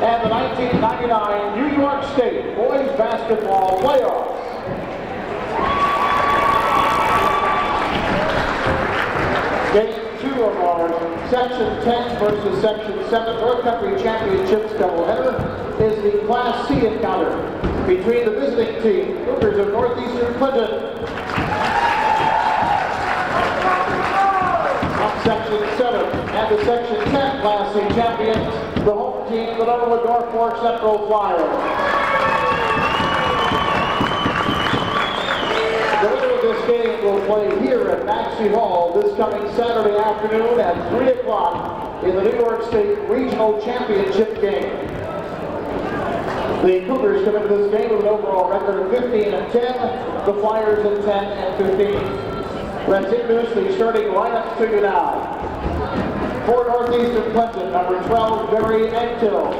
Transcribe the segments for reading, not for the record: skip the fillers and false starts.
and the 1999 New York State Boys Basketball Playoffs. Game 2 of our Section 10 versus Section 7 North Country Championships doubleheader is the Class C encounter between the visiting team, Cougars of Northeastern Clinton, on Section 7, and the Section 10 Class C champions, the home team, the Norwood-Norfolk Central Flyers. The winner of this game will play here at Maxey Hall this coming Saturday afternoon at 3 o'clock in the New York State Regional Championship game. The Cougars come into this game with an overall record of 15-10, the Flyers at 10-15. Let's introduce the starting lineups to you now. For Northeastern Clinton, number 12, Barry Engtill.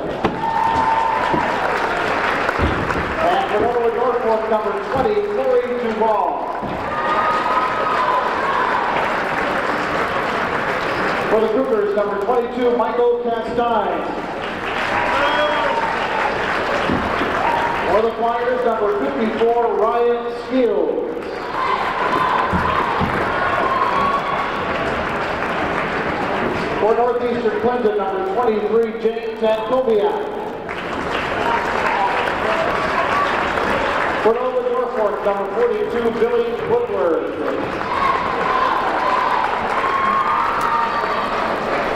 And for Norwood-Norfolk, number 20, Corey Duval. For the Cougars, number 22, Michael Castine. For the Flyers, number 54, Ryan Skills. For Northeastern Clinton, number 23, James Antobiak. For Norwood-Norfolk, number 42, Billy Woodward.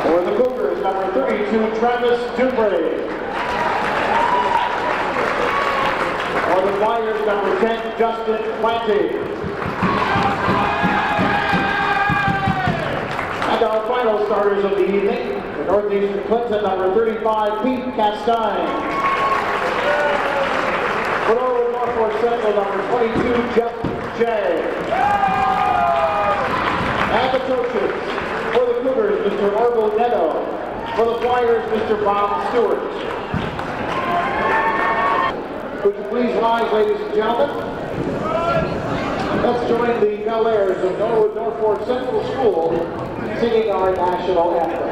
For the Cougars, number 32, Travis Dubray. For the Flyers, number 10, Justin Planty. And our final starters of the evening, for Northeastern Clinton, number 35, Pete Castine. For Norwood-Norfolk Central, number 22, Jeff Jay. And the coaches, for the Cougars, Mr. Orville Neto. For the Flyers, Mr. Bob Stewart. Would you please rise, ladies and gentlemen? Let's join the Bel Airs of Norwood-Norfolk Central School singing our national anthem.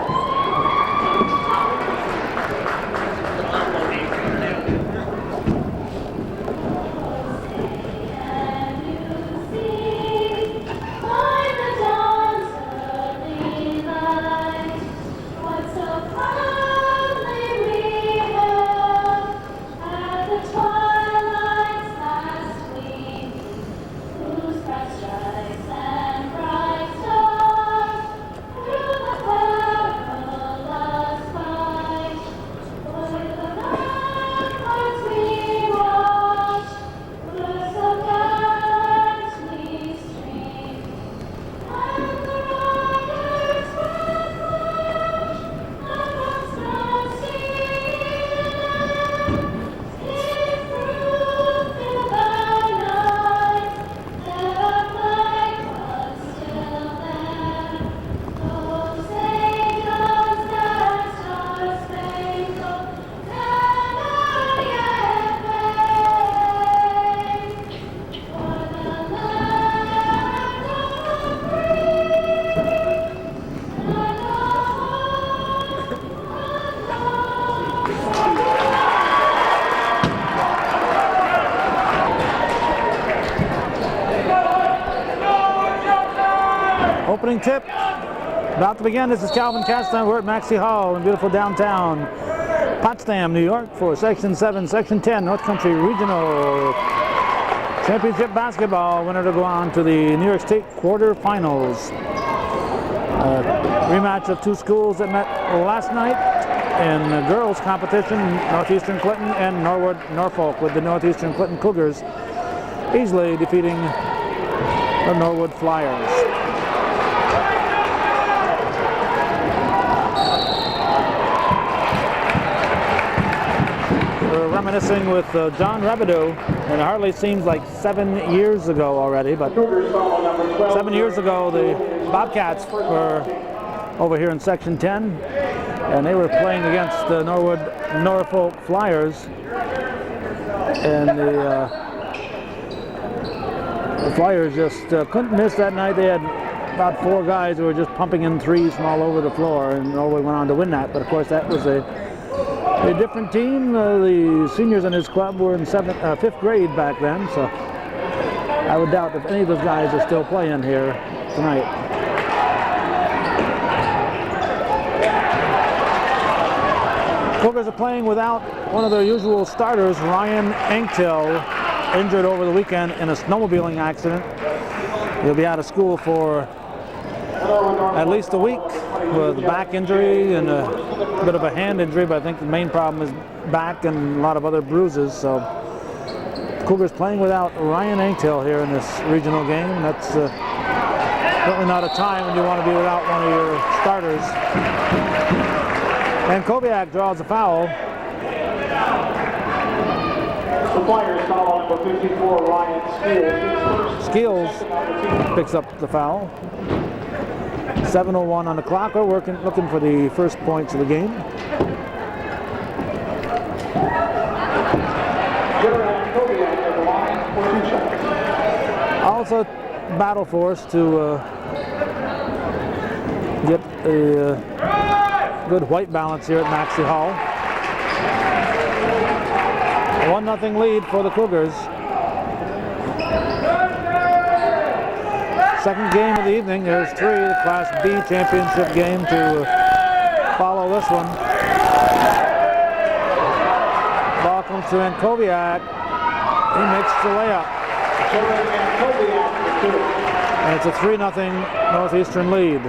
Opening tip about to begin. This is Calvin Castine. We're at Maxey Hall in beautiful downtown Potsdam, New York for Section 7, Section 10 North Country Regional Championship Basketball. Winner to go on to the New York State quarterfinals. Rematch of two schools that met last night in the girls competition, Northeastern Clinton and Norwood-Norfolk, with the Northeastern Clinton Cougars easily defeating the Norwood Flyers. We're reminiscing with John Rabideau, and it hardly seems like 7 years ago already, but 7 years ago the Bobcats were over here in Section 10, and they were playing against the Norwood-Norfolk Flyers, and the Flyers just couldn't miss that night. They had about 4 guys who were just pumping in threes from all over the floor, and Norwood went on to win that. But of course, that was a a different team. The seniors in his club were in 5th grade back then, so I would doubt if any of those guys are still playing here tonight. Cougars are playing without one of their usual starters, Ryan Anktil, injured over the weekend in a snowmobiling accident. He'll be out of school for at least a week with a back injury and a bit of a hand injury, but I think the main problem is back and a lot of other bruises. So Cougars playing without Ryan Anktil here in this regional game. That's certainly not a time when you want to be without one of your starters. And Kobiak draws a foul. The Flyers foul on number 54, Ryan Skeels picks up the foul. 7:01 on the clock. We're looking for the first points of the game. Also battle for us to get a good white balance here at Maxey Hall. 1-0 lead for the Cougars. Second game of the evening. There's 3, the Class B championship game to follow this one. Ball comes to Ankoviak. He makes the layup. And it's a 3-0 Northeastern lead.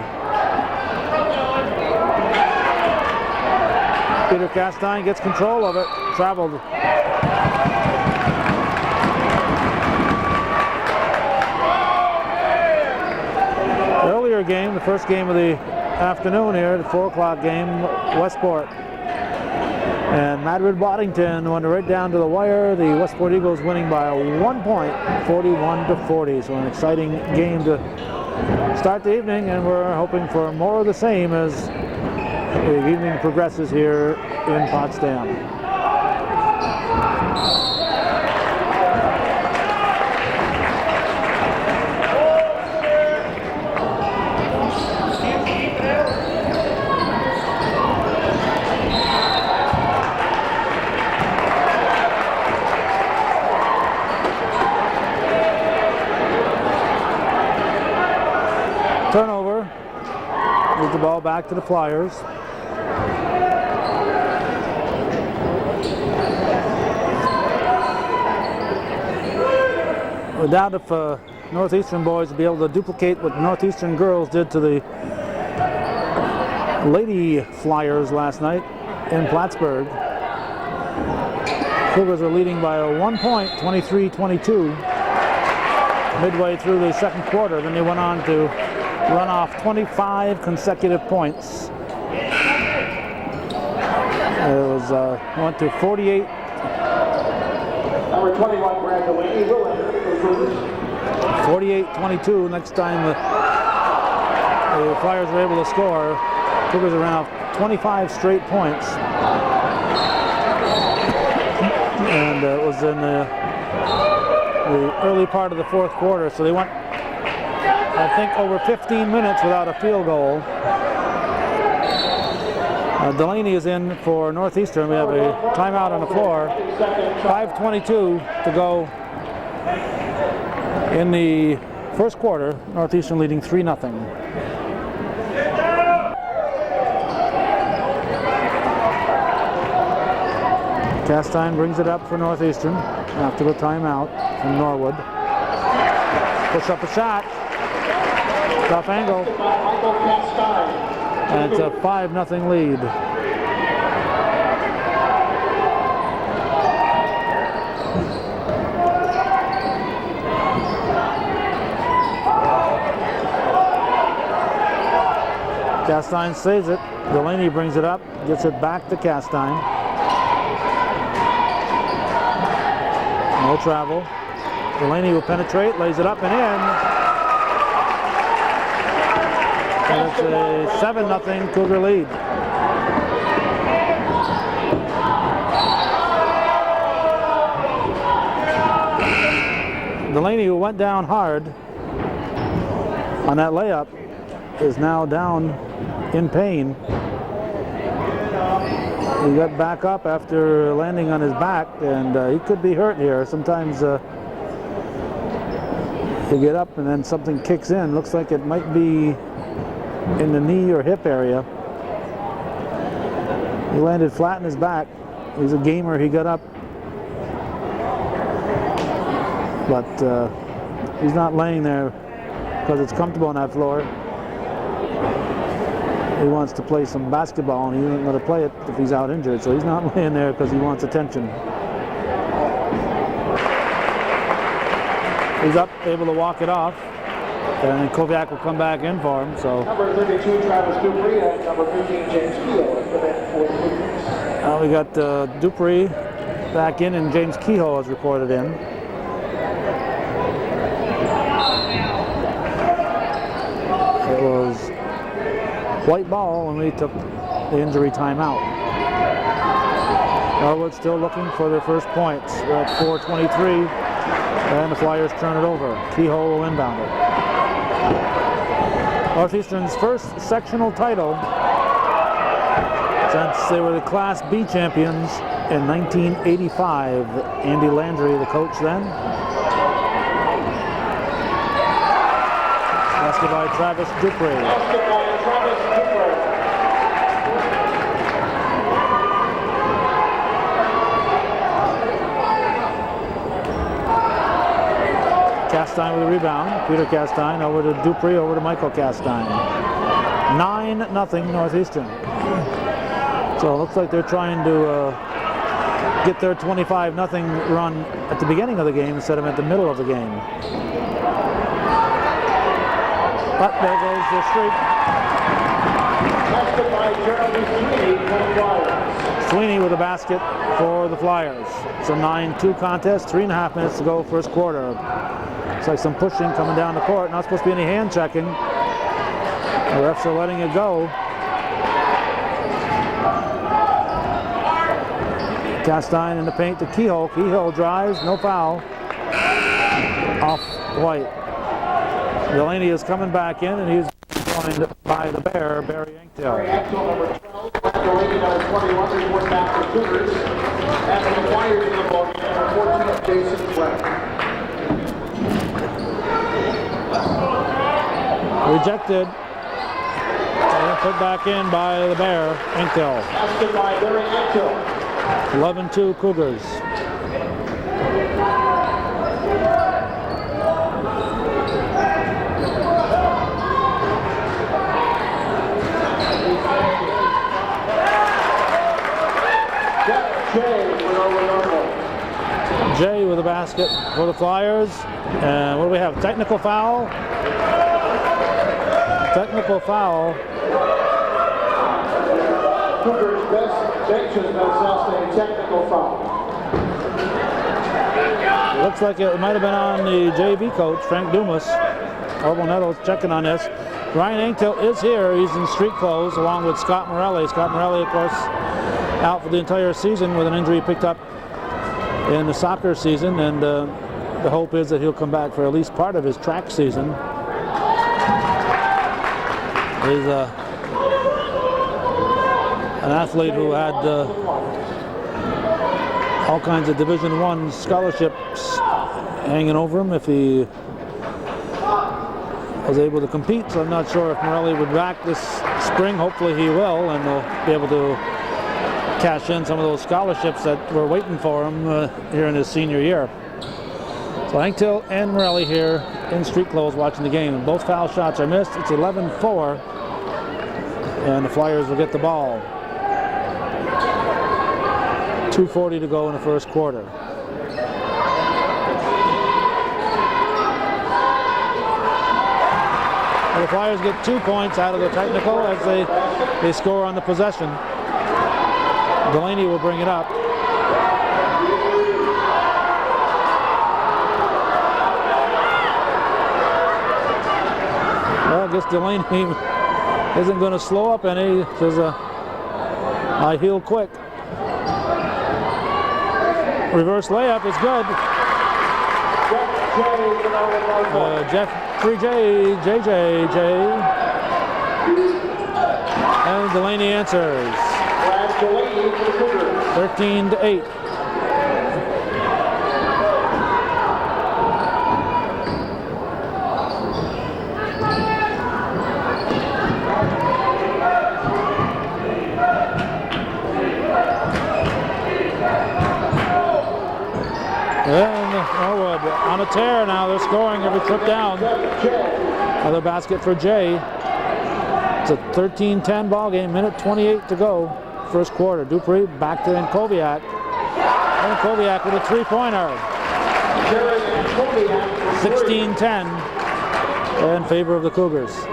Peter Castine gets control of it. Traveled. Earlier game, the first game of the afternoon here, the 4 o'clock game, Westport and Madrid Waddington went right down to the wire. The Westport Eagles winning by 1 point, 41-40. So an exciting game to start the evening, and we're hoping for more of the same as the evening progresses here in Potsdam. Turnover. Moves the ball back to the Flyers. I doubt if Northeastern boys will be able to duplicate what Northeastern girls did to the Lady Flyers last night in Plattsburgh. Cougars are leading by 1 point, 23-22, midway through the second quarter. Then they went on to run off 25 consecutive points. It was went to 48. Number 21, Brad Delaney, will enter for Cougars. 48-22. Next time the Flyers were able to score, Cougars ran off 25 straight points. And it was in the early part of the fourth quarter, so they went, I think, over 15 minutes without a field goal. Delaney is in for Northeastern. We have a timeout on the floor. 5:22 to go in the first quarter. Northeastern leading 3-0. Castine brings it up for Northeastern after the timeout from Norwood. Push up a shot. Tough angle. And it's a 5-0 lead. Castine saves it. Delaney brings it up, gets it back to Castine. No travel. Delaney will penetrate, lays it up and in. And it's a 7-0 Cougar lead. Delaney, who went down hard on that layup, is now down in pain. He got back up after landing on his back, and he could be hurt here. Sometimes you get up and then something kicks in. Looks like it might be in the knee or hip area. He landed flat in his back. He's a gamer. He got up, but he's not laying there because it's comfortable on that floor. He wants to play some basketball, and he isn't going to play it if he's out injured, so he's not laying there because he wants attention. He's up, able to walk it off, and Kovac will come back in for him. So number 32, Travis Dupree, and number 15, James Kehoe. We got Dupree back in, and James Kehoe is reported in. It was white ball when we took the injury timeout. Norwood still looking for their first points. We're at 4:23, and the Flyers turn it over. Kehoe will inbound it. Northeastern's first sectional title since they were the Class B champions in 1985. Andy Landry, the coach then. Basket by Travis Dupree. Castine with a rebound. Peter Castine over to Dupree, over to Michael Castine. 9-0 Northeastern. So it looks like they're trying to get their 25-0 run at the beginning of the game instead of at the middle of the game. But there goes the streak. Sweeney with a basket for the Flyers. It's a 9-2 contest, 3.5 minutes to go first quarter. Looks like some pushing coming down the court. Not supposed to be any hand checking. The refs are letting it go. Castine in the paint to Kehoe. Kehoe drives, no foul. Off White. Delaney is coming back in, and he's joined by the Bear, Barry Anktel. Barry Anktel, number 12. Delaney, number 21, report back for Cougars. And the Flyers in the ballgame, number 14, Jason Webb. Rejected. And put back in by the Bear, Anktel. Basket by Barry Anktel. 11-2 Cougars. Jay with a basket for the Flyers. And what do we have? Technical foul. Technical foul. Cougars best bench has been assessed a technical foul. It looks like it might have been on the JV coach, Frank Dumas. Orville Nettles checking on this. Ryan Anktel is here. He's in street clothes along with Scott Morelli. Scott Morelli, of course, out for the entire season with an injury picked up in the soccer season, and the hope is that he'll come back for at least part of his track season. He's an athlete who had all kinds of Division I scholarships hanging over him if he was able to compete. So I'm not sure if Morelli would back this spring. Hopefully he will, and they'll be able to cash in some of those scholarships that were waiting for him here in his senior year. So Anktel and Morelli here in street clothes watching the game. And both foul shots are missed. It's 11-4, and the Flyers will get the ball. 2:40 to go in the first quarter. And the Flyers get 2 points out of the technical as they score on the possession. Delaney will bring it up. Well, I guess Delaney isn't going to slow up any. Says I heal quick. Reverse layup is good. Jeffrey JJ. And Delaney answers. Delaney for the Cougars. 13-8. And Norwood on a tear now. They're scoring every trip down. Another basket for Jay. It's a 13-10 ball game. Minute 28 to go. First quarter. Dupree back to Enkoviak. And Enkoviak with a three-pointer. 16-10 in favor of the Cougars.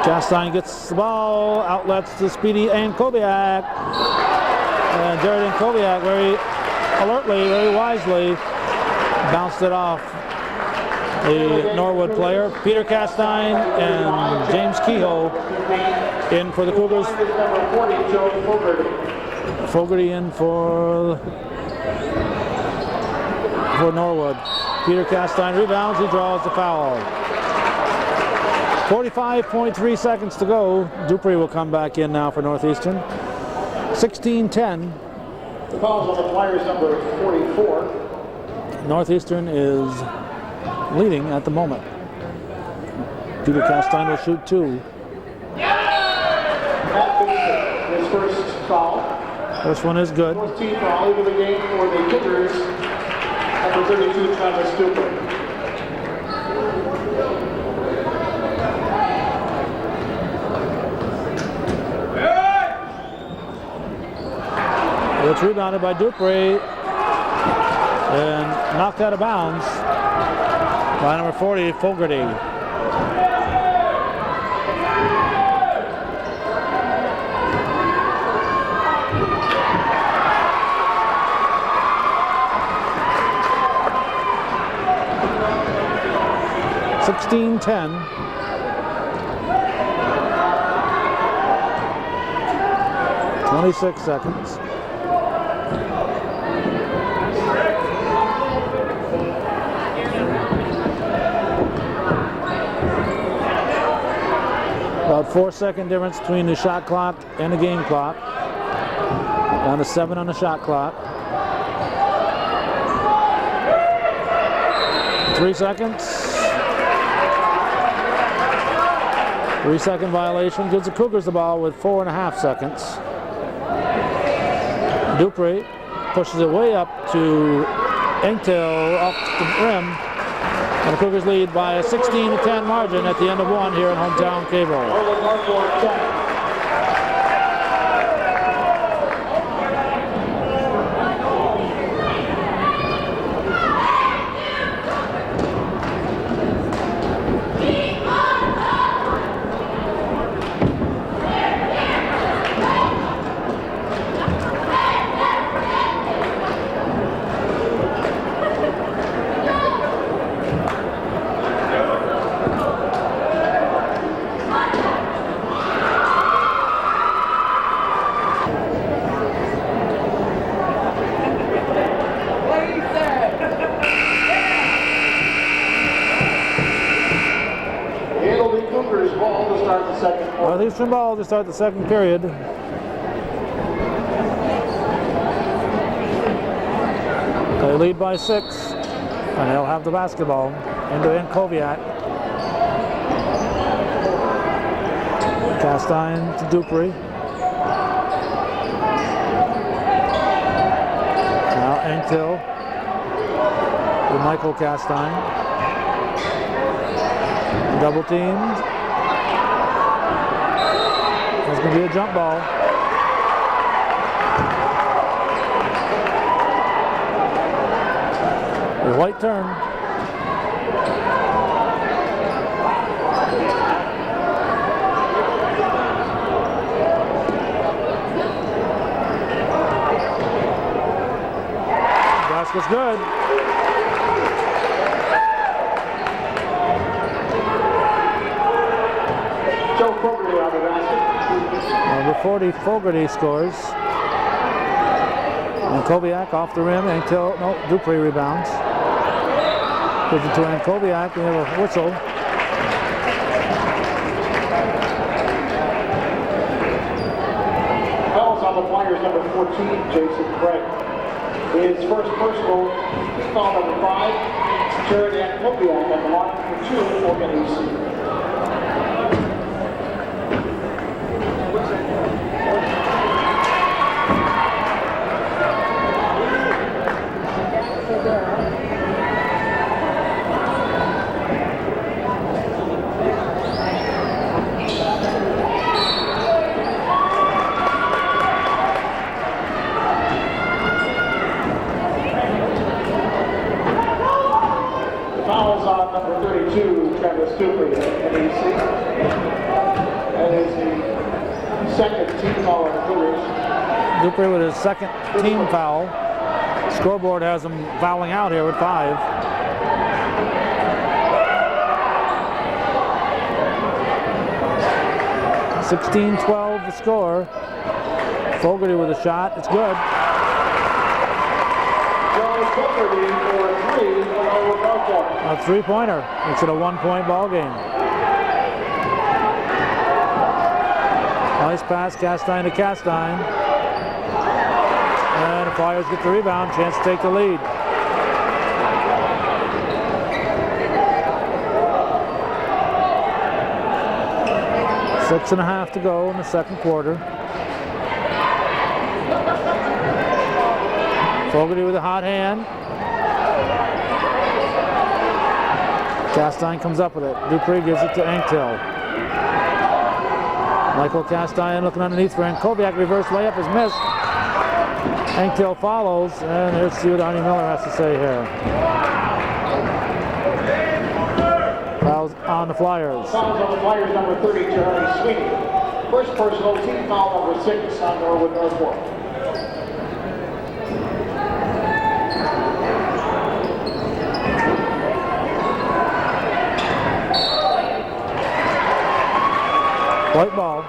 Castine gets the ball, outlets to Speedy Enkoviak. And Jared Enkoviak very alertly, very wisely bounced it off the Norwood player. Peter Castine and James Kehoe in for the Cougars. Fogarty in for Norwood. Peter Castine rebounds, he draws the foul. 45.3 seconds to go. Dupree will come back in now for Northeastern. 16-10. The foul's on the Flyers, number 44. Northeastern is leading at the moment. Peter Castine will shoot two. His first foul. First one is good. Fourth team foul into the game for the Cougars. Number 32, Travis Dupree. It's rebounded by Dupree and knocked out of bounds by number 40, Fogarty. (16-10). 26 seconds. About 4-second difference between the shot clock and the game clock. Down to 7 on the shot clock. 3 seconds. 3-second violation gives the Cougars the ball with 4.5 seconds. Dupree pushes it way up to Engtel off the rim. And the Cougars lead by a 16-10 margin at the end of one here in hometown cable. Northeastern ball to start the second period. They lead by 6, and they'll have the basketball into Enkoviak. Castine to Dupree. Now Engtel to Michael Castine. Double teamed. It's going to be a jump ball. A white turn. Basket's good. Number 40, Fogarty scores. And Kobiak off the rim until, no, Dupree rebounds. Gives it to Ankoviak. We have a whistle. Fouls on the Flyers, number 14, Jason Craig. His first personal, foul number 5, Jared Ankoviak at the line for 2 for NEC. Fouls on number 32, Travis Dupree at NEC. That is the second team foul on the Cougars. Dupree with his second team foul. Scoreboard has him fouling out here with 5. (16-12) the score. Fogarty with a shot. It's good. Joe Fogarty for 3 for Norwood-Norfolk. A three-pointer. Makes it a 1-point ball game. Nice pass, Castine to Castine. And the Flyers get the rebound. Chance to take the lead. Six and a half to go in the second quarter. Fogarty with a hot hand. Castine comes up with it. Dupree gives it to Anktil. Michael Castine looking underneath for Ankoviak. Reverse layup is missed. Anktil follows, and let's see what Arnie Miller has to say here. Fouls on the Flyers. Fouls on the Flyers, number 30, Jeremy Sweeney. First personal, team foul number 6 on Norwood-Norfolk. White ball.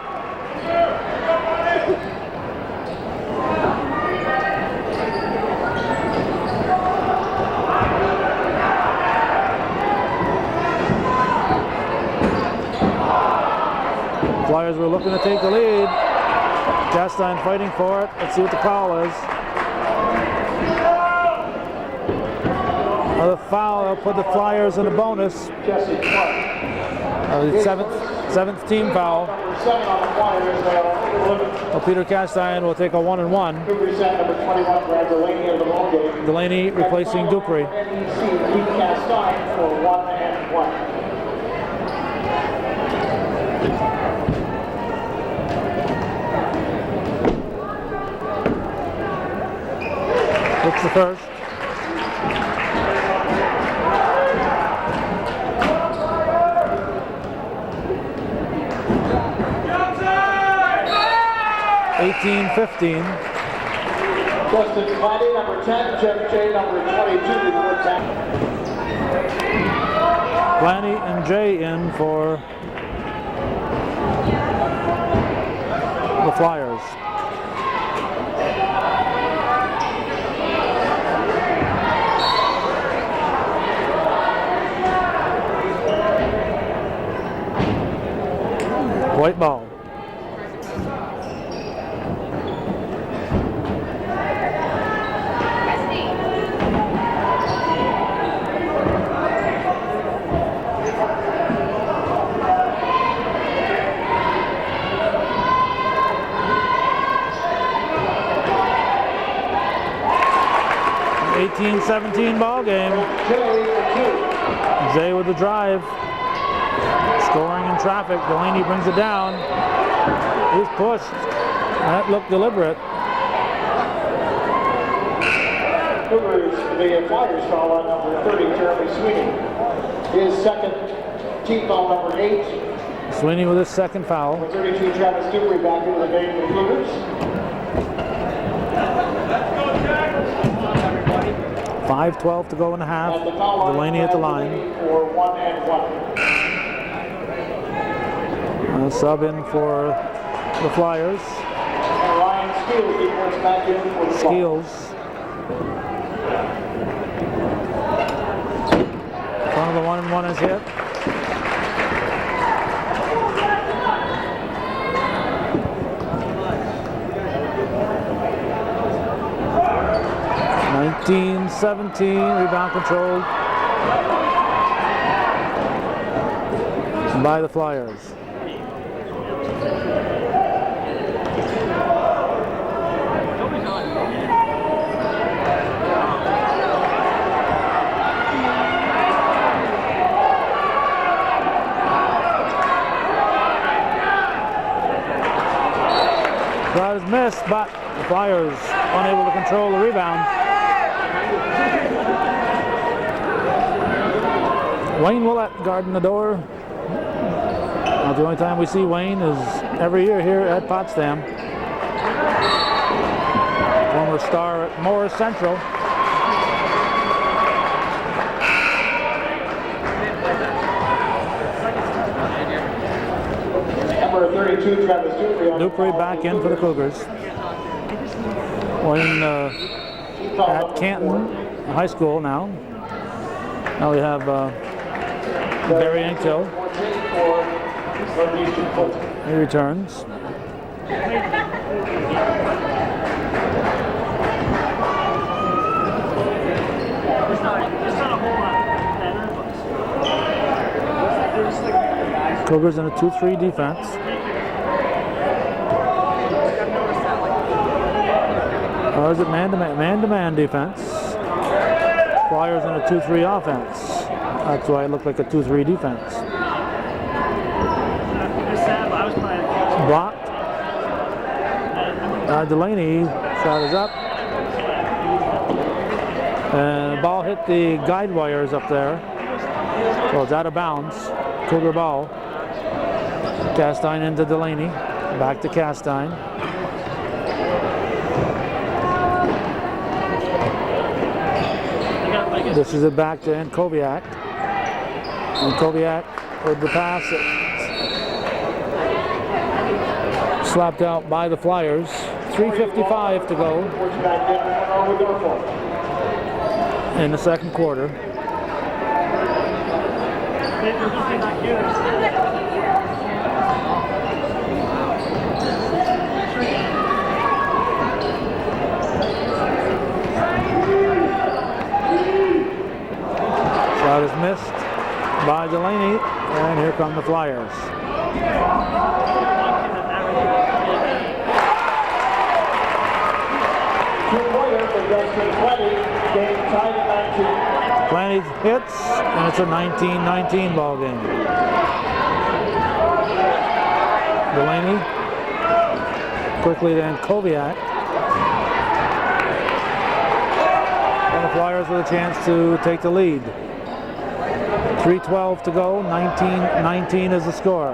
Flyers were looking to take the lead. Castine fighting for it. Let's see what the call is. The foul will put the Flyers in a bonus. Jesse Clark. The seventh team foul. Number 7 on the Flyers. Well, Peter Castine will take a 1-and-1. Dupree set number 21, Brad Delaney of the ball game. Delaney replacing Dupree. NEC, Pete Castine for 1-and-1. It's the first. (18-15). Justin Claddy, number 10, Jeff J, number 22, before 10. Blaney and Jay in for the Flyers. White ball. An 18-17 ball game. Jay with the drive. Scoring in traffic. Delaney brings it down. He's pushed. That looked deliberate. The Flyers foul on number 30, Jeremy Sweeney. His second team foul, number 8. Sweeney with his second foul. Number 32, Travis Dupree back into the game for the Cougars. 5:12 to go in the half. Delaney at the line. For 1-and-1. Sub in for the Flyers. Ryan Skeels reports back in for the Skeels. Front of the 1-1 is hit. (19-17) rebound controlled by the Flyers. Shot is missed, but the Flyers unable to control the rebound. Wayne Willett guarding the door. The only time we see Wayne is every year here at Potsdam. Former star at Morris Central. Number 32, Travis Dupree back in for the Cougars. Wayne at Canton High School now. Now we have Barry Anktil. He returns. Cougars in a 2-3 defense. Or is it man-to-man defense? Flyers in a 2-3 offense. That's why it looked like a 2-3 defense. Blocked. Delaney shot is up. And the ball hit the guide wires up there. So it's out of bounds. Cougar ball. Castine into Delaney. Back to Castine. This is it back to Ankoviak. Ankoviak with the pass. Slapped out by the Flyers. 3:55 to go in the second quarter. Shot is missed by Delaney, and here come the Flyers. Plenty hits, and it's a 19-19 ball game. Delaney quickly to Ankoviak. And the Flyers with a chance to take the lead. 3:12 to go, 19-19 is the score.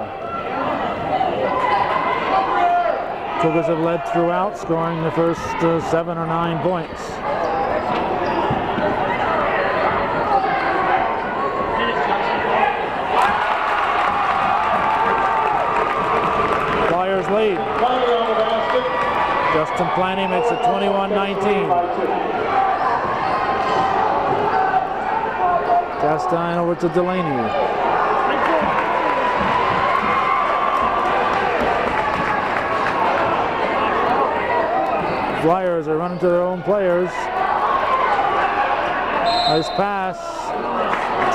Cougars have led throughout, scoring the first 7 or 9 points. Flyers lead. Justin Planty makes it 21-19. Castine over to Delaney. Flyers are running to their own players. Nice pass.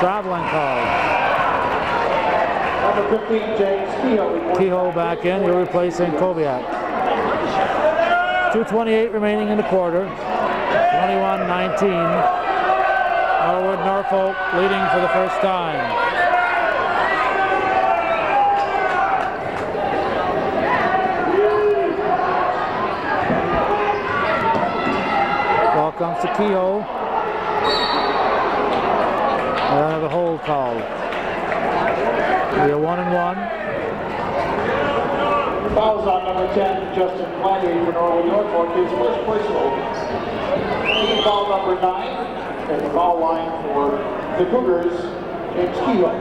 Traveling call. Number 15, James Kehoe back in. He'll replace Ankoviak. 2:28 remaining in the quarter. 21-19. Norwood-Norfolk leading for the first time. Ball comes to Kehoe. And the hold called. It'll be a 1-1. Fouls on number 10, Justin Planty for Norwood-Norfolk. His first personal. Team foul number 9. At the foul line for the Cougars, James Kehoe.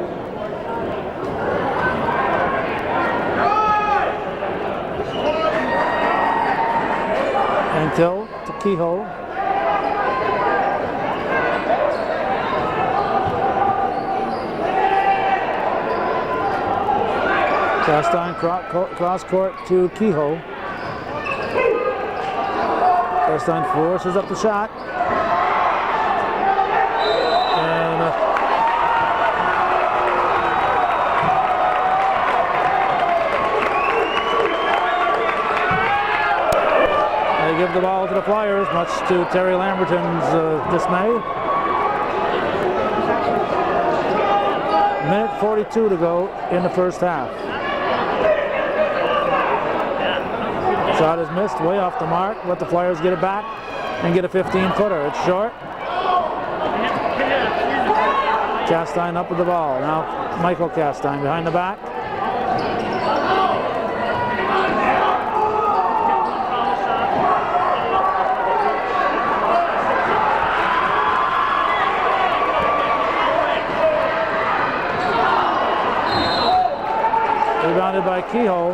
Kehoe. Castine cross court to Kehoe. Castine forces up the shot. And they give the ball to the Flyers, much to Terry Lamberton's dismay. Minute 42 to go in the first half. Shot is missed, way off the mark. Let the Flyers get it back and get a 15-footer. It's short. Castine up with the ball. Now Michael Castine behind the back. Rebounded by Kehoe.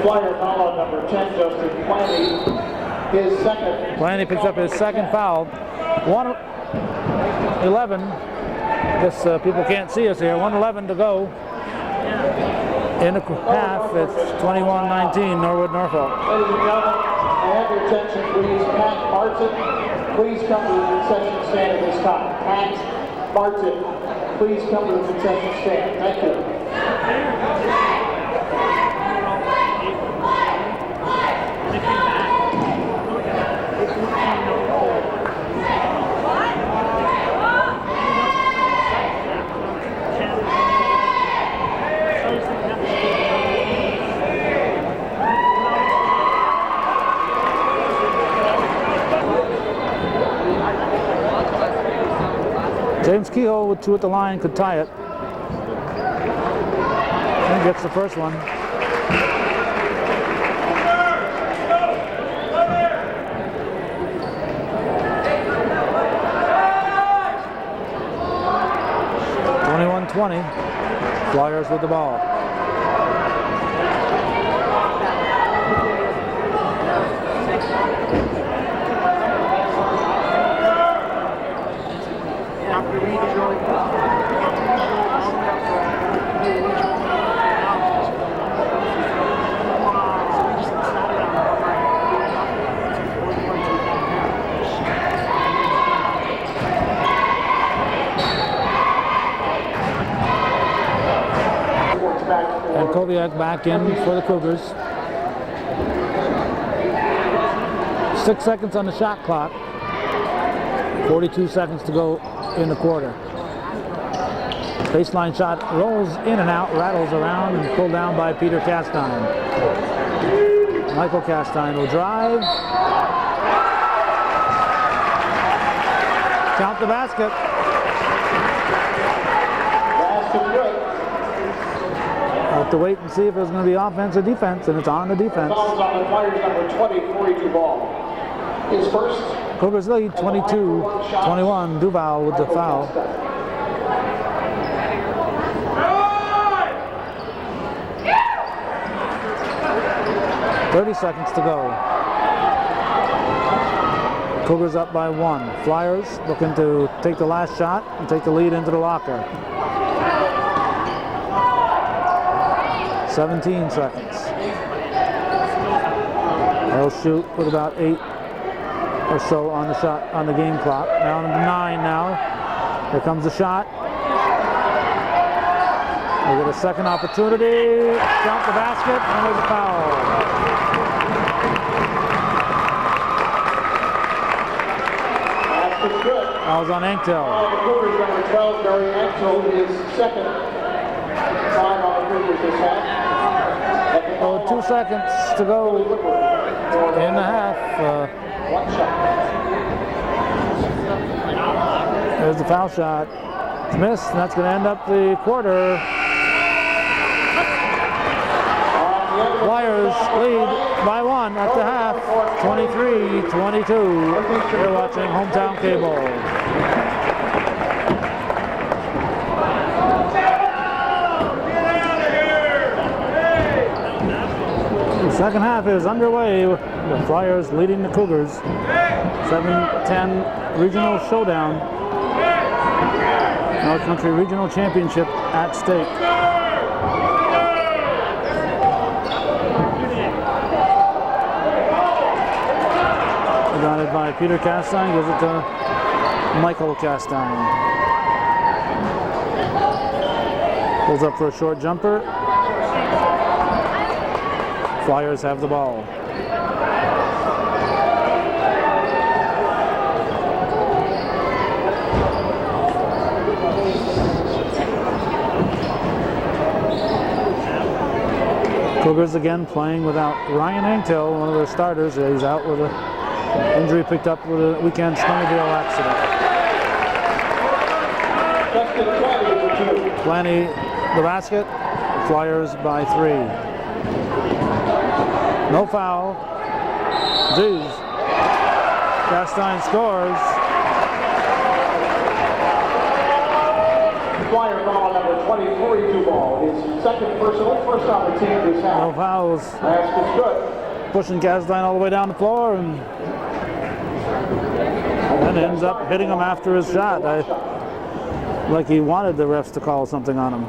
Flyer foul on number 10, Justin Planty, his second. Planty picks up his second foul. 1:11. Guess people can't see us here. 1:11 to go in the half. It's 21-19, Norwood-Norfolk. Ladies and gentlemen, I have your attention, please. Pat Martin, please come to the concession stand at this time. Pat Martin, please come to the concession stand. Thank you. James Kehoe with 2 at the line could tie it. And gets the first one. Flyers with the ball. And Koviak back in for the Cougars. 6 seconds on the shot clock. 42 seconds to go in the quarter. Baseline shot rolls in and out, rattles around, and pulled down by Peter Castine. Michael Castine will drive. Count the basket. We'll have to wait and see if it's going to be offense or defense, and it's on the defense. Fouls on the Flyers number 20, 42 ball. His first. Cougars lead 22-21. Duval with the foul. .30 seconds to go. Cougars up by 1. Flyers looking to take the last shot and take the lead into the locker. 17 seconds. They'll shoot with about 8 or so on the shot on the game clock. Down to 9 now. Here comes the shot. They get a second opportunity. Count the basket, and there's a foul. Fouls on Anktel. The Cougars number 12, Barry Anktel, is second. 5 on the Cougars this half. 2 seconds to go in the half. One shot. There's the foul shot. It's missed, and that's going to end up the quarter. Flyers lead by 1 at the half, 23-22. You're watching Hometown Cable. Second half is underway. The Flyers leading the Cougars. 7-10 regional showdown. North Country Regional Championship at stake. Guided by Peter Castine, gives it to Michael Castine. Pulls up for a short jumper. Flyers have the ball. Cougars again playing without Ryan Anktel, one of their starters. He's out with an injury picked up with a weekend snowmobile accident. Planny the basket. Flyers by 3. No foul. Jeez. Castine scores. Flyer ball number 23 2 ball. His second personal, first on the team this half. No fouls. Basket is good. Pushing Castine all the way down the floor and ends up hitting him after his shot. Like he wanted the refs to call something on him.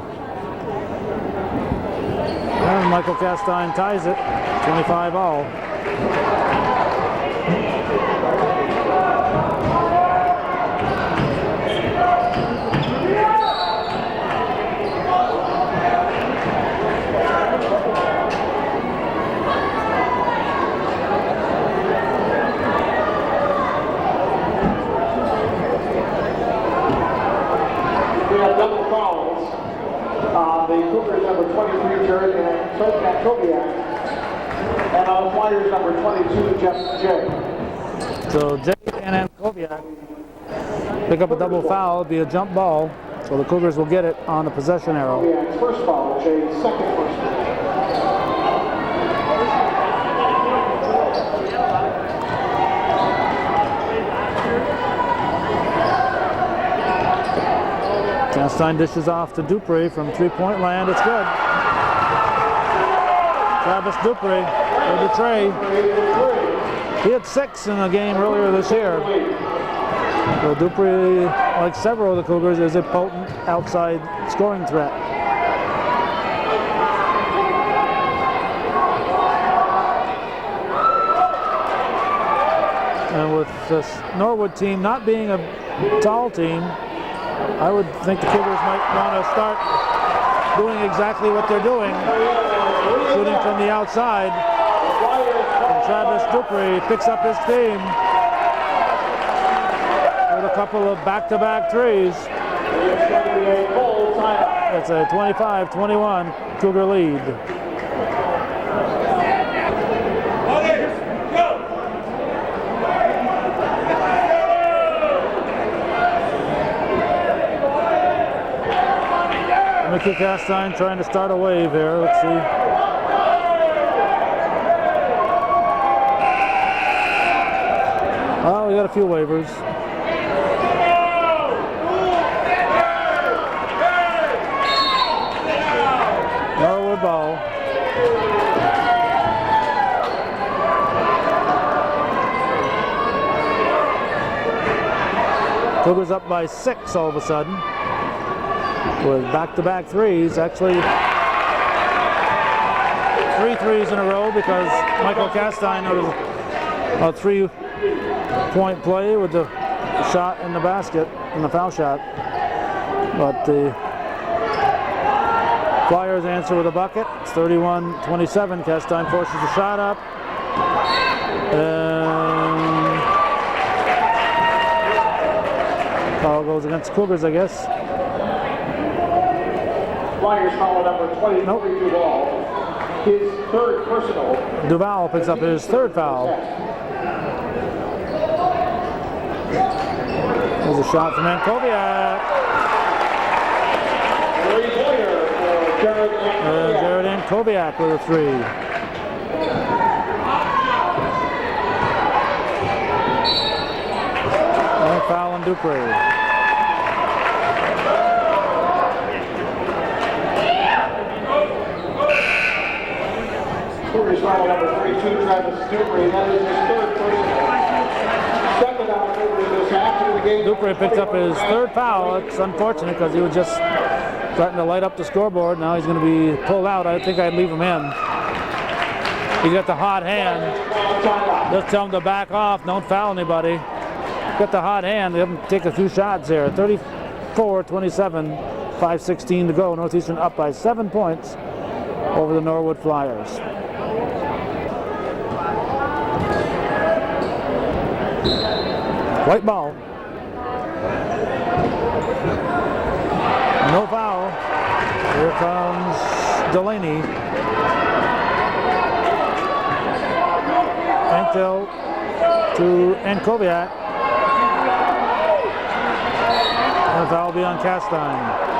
And Michael Castine ties it, 25 all. The Cougars number 23, Jared and Kobiak, and on the Flyers number 22, Jeff J. So J and Kobiak pick up a double foul, it'll be a jump ball, so the Cougars will get it on the possession arrow. Kobiak's first foul, J's second first foul. Castine dishes off to Dupree from three-point land. It's good. Travis Dupree for the tray. He had 6 in a game earlier this year. So Dupree, like several of the Cougars, is a potent outside scoring threat. And with this Norwood team not being a tall team, I would think the Cougars might want to start doing exactly what they're doing, shooting from the outside. And Travis Dupree picks up his team with a couple of back-to-back threes. It's a 25-21 Cougar lead. Mickey Castine trying to start a wave here. Let's see. Oh, we got a few waivers. Norwood ball. Cougars up by 6 all of a sudden. With back-to-back threes, actually 3 threes in a row because Michael Castine had a 3-point play with the shot in the basket, and the foul shot. But the Flyers answer with a bucket. It's 31-27. Castine forces the shot up. And foul goes against the Cougars, I guess. Flyers foul number 23 Duval, his third personal. Duval picks up his third foul. There's a shot from Ankoviak. Jared Ankoviak with a 3. And foul on Dupree. Cougars foul number 32, Travis Dupre. That is his third personal. Second on the Cougars this half of the game. Dupre picked up his third foul. It's unfortunate because he was just starting to light up the scoreboard. Now he's going to be pulled out. I think I'd leave him in. He's got the hot hand. Just tell him to back off. Don't foul anybody. Got the hot hand. They have to take a few shots here. 34-27, 5:16 to go. Northeastern up by 7 points over the Norwood Flyers. White ball. No foul. Here comes Delaney. Anktel to Ankoviak. And the foul will be on Castine.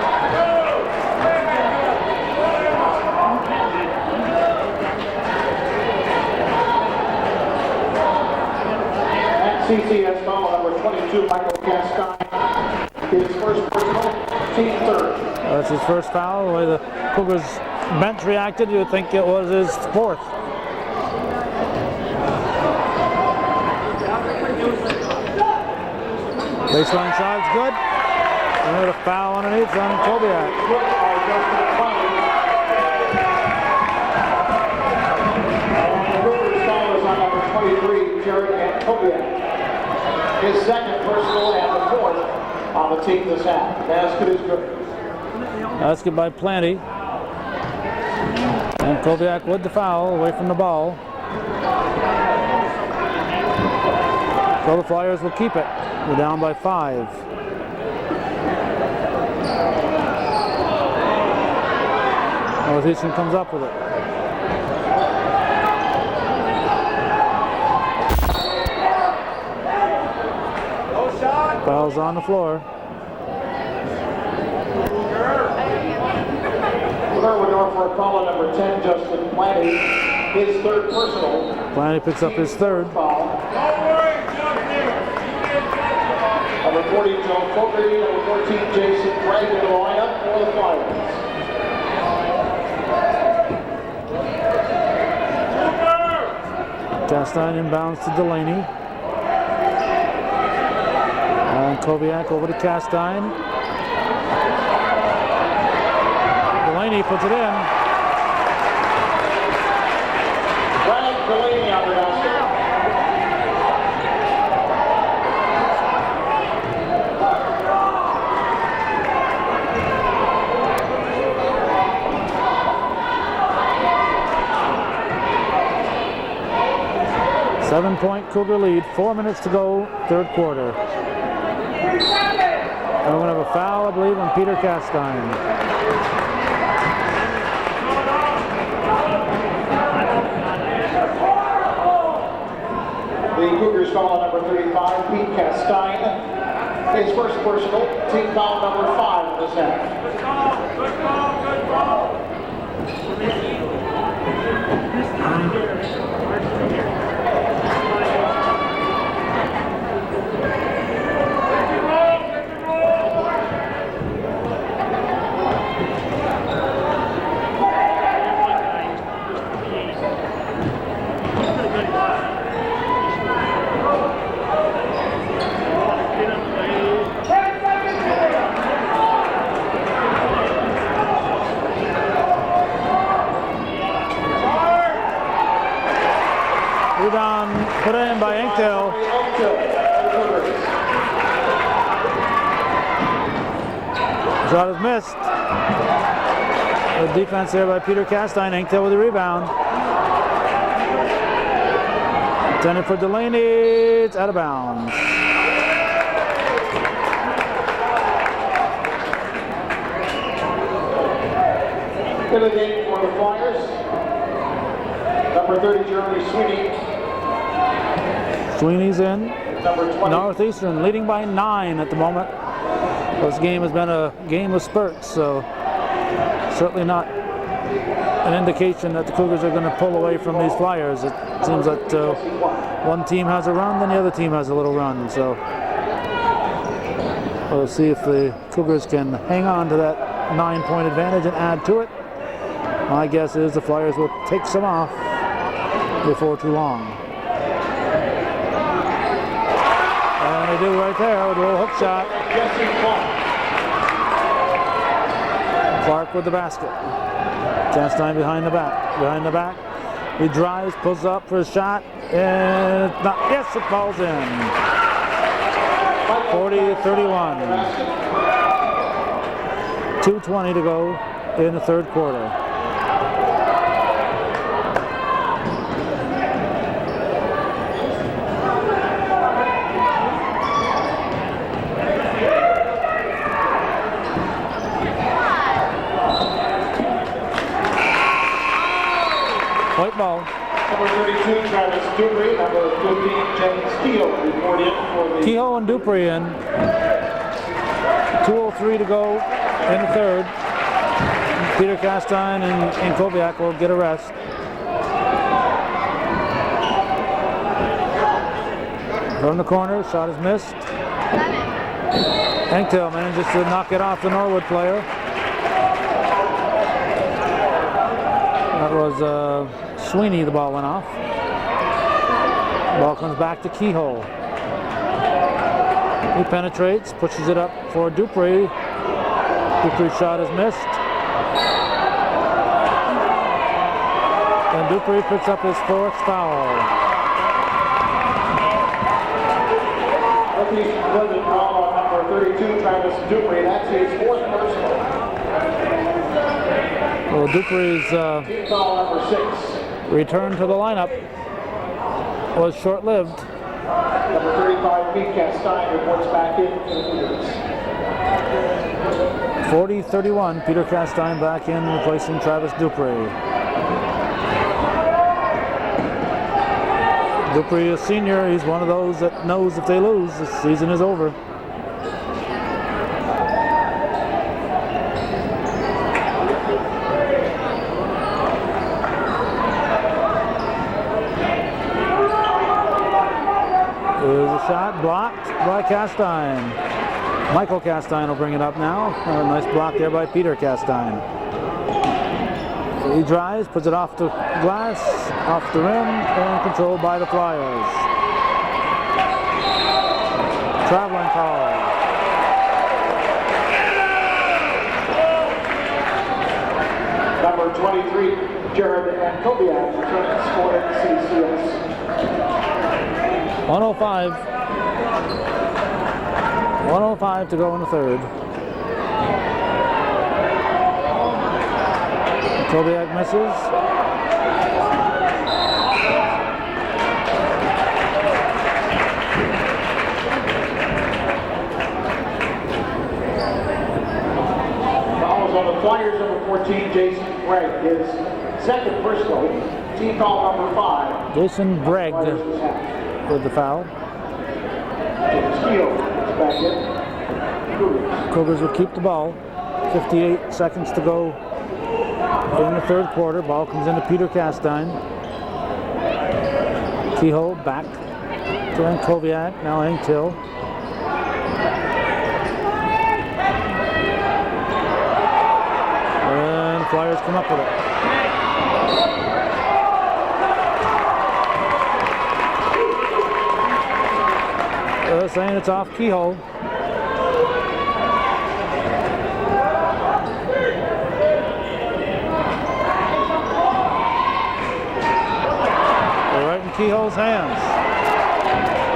NCCS foul number 22, Michael Castine. His first personal, team third. That's his first foul. The way the Cougars bench reacted, you would think it was his fourth. Baseline shot's good. And a foul underneath on Kobiak. His second personal and the fourth on the team this half. Basket is good. Basket by Planty. And Kobiak with the foul, away from the ball. So the Flyers will keep it. We're down by 5. Northeastern comes up with it. Foul's on the floor. Norwood-Norfolk calling number 10, Justin Planty. His third personal. Planty picks up his third. Foul. Number 40, Joe Fogarty. Number 14, Jason Craig in the lineup for the Flyers. Castine inbounds to Delaney. And Kobiak over to Castine. Delaney puts it in. Ryan Delaney on the basket. Seven-point Cougar lead. 4 minutes to go, third quarter. And we're going to have a foul, I believe, on Peter Castine. The Cougars foul on number 35, Pete Castine. His first personal, team foul number 5 in this half. Rebound put in by Anktel. Shot is missed. Good defense there by Peter Castine. Anktel with the rebound. Intended for Delaney. It's out of bounds. Good game for the Flyers. Number 30, Jeremy Sweeney. Sweeney's in. Number 20. Northeastern leading by 9 at the moment. This game has been a game of spurts, so certainly not an indication that the Cougars are going to pull away from these Flyers. It seems that one team has a run, then the other team has a little run. So we'll see if the Cougars can hang on to that 9-point advantage and add to it. My guess is the Flyers will take some off before too long. And they do right there with a little hook shot. Clark with the basket. Castine behind the back. He drives, pulls up for a shot, and it's not. Yes, it falls in. 40-31. 2:20 to go in the third quarter. White ball. Number 32, Travis Dupree. Number 15, James Kehoe report in for the... Kehoe and Dupree in. 2:03 to go in the third. Peter Castine and Kobiak will get a rest. From the corner, shot is missed. Engtail manages to knock it off the Norwood player. That was Sweeney, the ball went off. Ball comes back to Kehoe. He penetrates, pushes it up for Dupree. Dupree's shot is missed. And Dupree picks up his fourth foul. Rookie Clinton foul on number 32, Travis Dupree. That's his fourth personal. Well, Dupree's Team foul number 6. return to the lineup was short-lived. Number 35, Pete Castine reports back in for the Cougars. 40-31, Peter Castine back in, replacing Travis Dupree. Dupree is senior. He's one of those that knows if they lose, the season is over. There's a shot blocked by Castine. Michael Castine will bring it up now. A nice block there by Peter Castine. He drives, puts it off the glass, off the rim, and controlled by the Flyers. Traveling call. Number 23, Jared and Kobiak returning for NCCS. 105 to go in the third. Kobiak misses. Fouls on the Flyers, number 14, Jason Gregg, his second personal. Team foul number 5. Jason Gregg with the foul. James Kehoe is back in. Cougars will keep the ball. 58 seconds to go in the third quarter. Ball comes into Peter Castine. Kehoe back to Kobiak. Now Engtail. And the Flyers come up with it. Saying it's off Kehoe. Right in Kehoe's hands.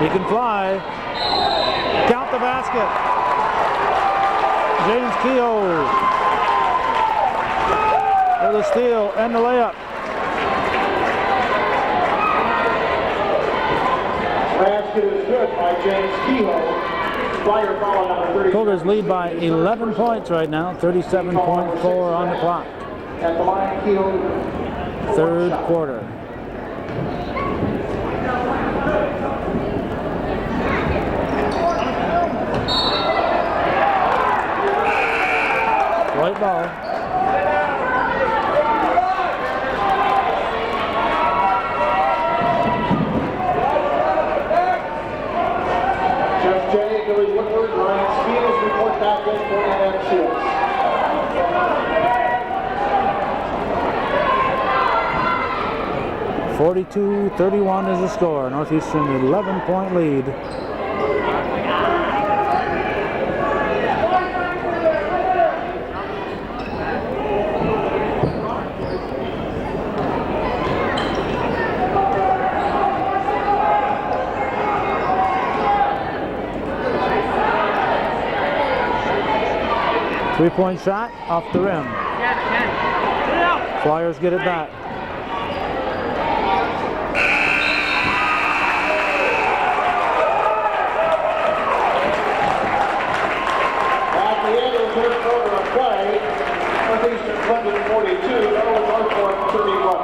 He can fly. Count the basket. James Kehoe with the steal and the layup. Basket is good by James Kehoe. Flyer foul number 30. Cougars lead by 11 points right now. 37.4 on the clock. At the line, Kehoe. Third quarter. White ball. Jeff Jay, Billy Woodward, Ryan Steele report back in for NCCS. 42-31 is the score. Northeastern 11-point lead. Three-point shot off the rim. Flyers get it back. At the end of the third quarter of play, Northeastern Clinton 42, Norwood-Norfolk 31.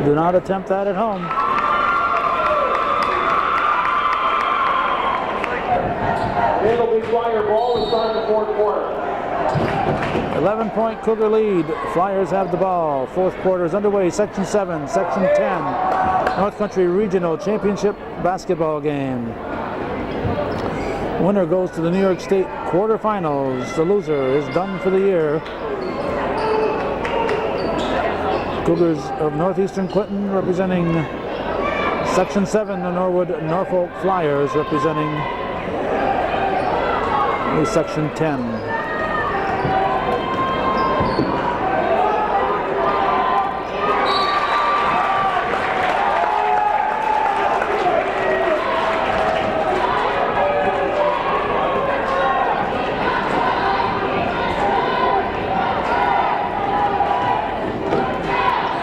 Do not attempt that at home. It'll be Flyer ball to start the fourth quarter. 11-point Cougar lead. Flyers have the ball. Fourth quarter is underway. Section 7, Section 10. North Country Regional Championship basketball game. Winner goes to the New York State quarterfinals. The loser is done for the year. Cougars of Northeastern Clinton representing Section 7, the Norwood-Norfolk Flyers representing the Section 10.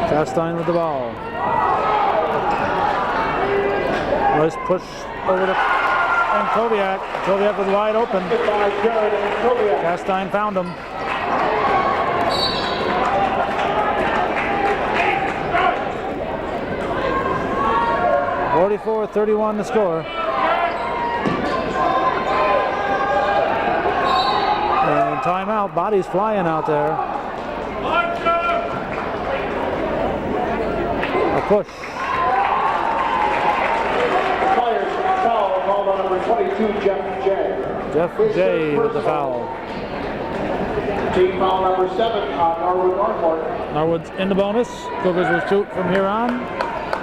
Castine with the ball. Nice push over to and Koviak. Koviak was wide open. Castine found him. (44-31) the score. And timeout. Bodies flying out there. A push. Flyers foul called on number 22, Jeff J. Jeff J with the foul. Team foul number 7 on Norwood-Norfolk. Norwood's in the bonus. Cougars will shoot from here on.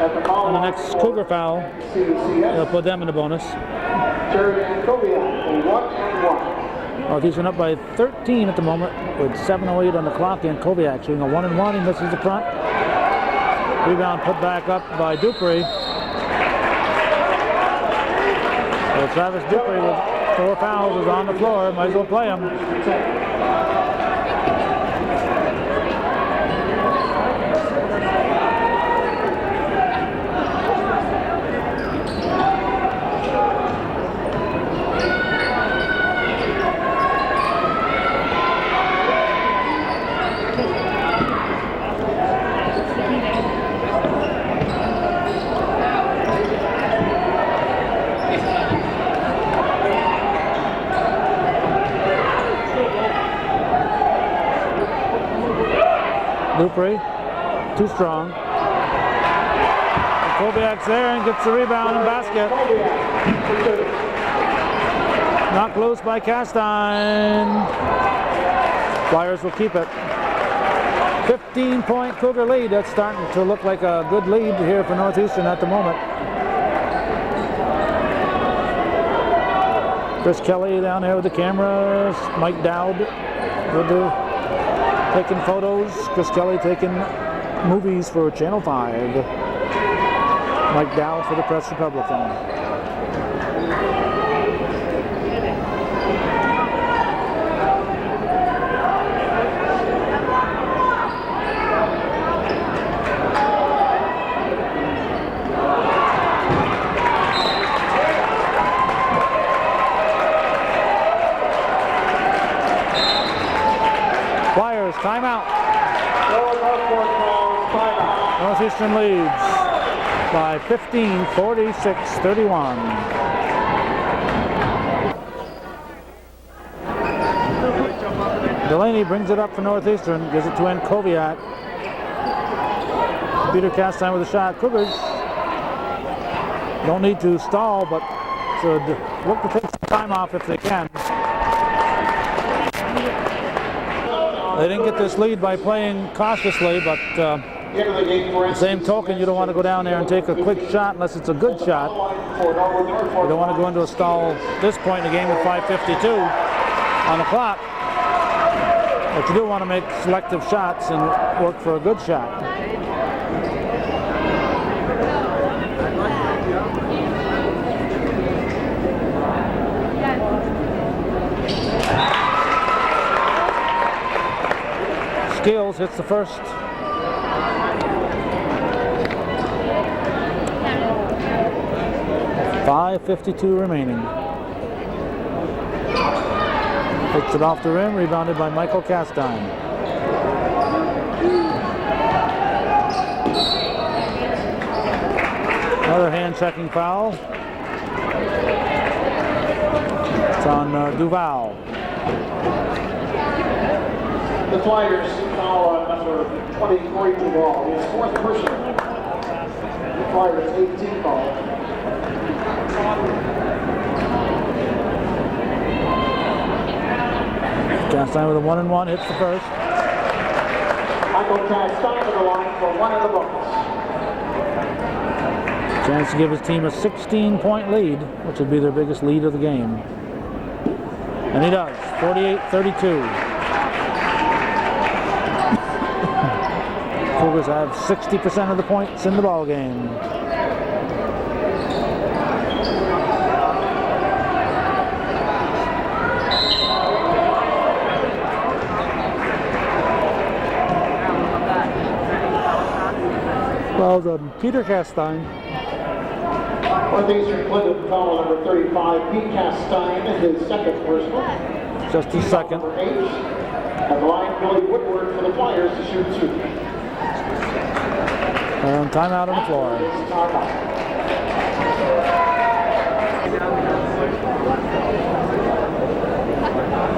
At the foul On the next Cougar foul, NCCS. they'll put them in the bonus. Terry and Koviak, 1-1. Northeastern up by 13 at the moment with 7:08 on the clock, and Koviak shooting a 1-1. He misses the front. Rebound put back up by Dupree. So Travis Dupree with 4 fouls is on the floor. Might as well play him. Dupree, too strong. And Koviak's there and gets the rebound and basket. Knocked loose by Castine. Flyers will keep it. 15-point Cougar lead. That's starting to look like a good lead here for Northeastern at the moment. Chris Kelly down there with the cameras. Mike Dowd with the taking photos. Chris Kelly taking movies for Channel 5. Mike Dowd for the Press Republican. Flyers, timeout. Northeastern leads by 15, 46-31. Delaney brings it up for Northeastern, gives it to Koviak. Peter Castine with a shot. Cougars don't need to stall, but should look to take some time off if they can. They didn't get this lead by playing cautiously, but the same token, you don't want to go down there and take a quick shot unless it's a good shot. You don't want to go into a stall at this point in the game with 5:52 on the clock. But you do want to make selective shots and work for a good shot. Skills hits the first. .552 remaining. Hits it off the rim, rebounded by Michael Castine. Another hand-checking foul. It's on Duval. The Flyers foul on number 23 Duval, his fourth personal. The Flyers 18 foul. Castine with a 1-and-1, hits the first. Michael Castine to the line for one in the bonus. Chance to give his team a 16-point lead, which would be their biggest lead of the game. And he does, 48-32. Cougars have 60% of the points in the ball game. Well done, Peter Castine. Northeastern Clinton foul number 35, Pete Castine, his second personal. Just his second. Number 8. At the line, Billy Woodward for the Flyers to shoot 2. Timeout on the floor.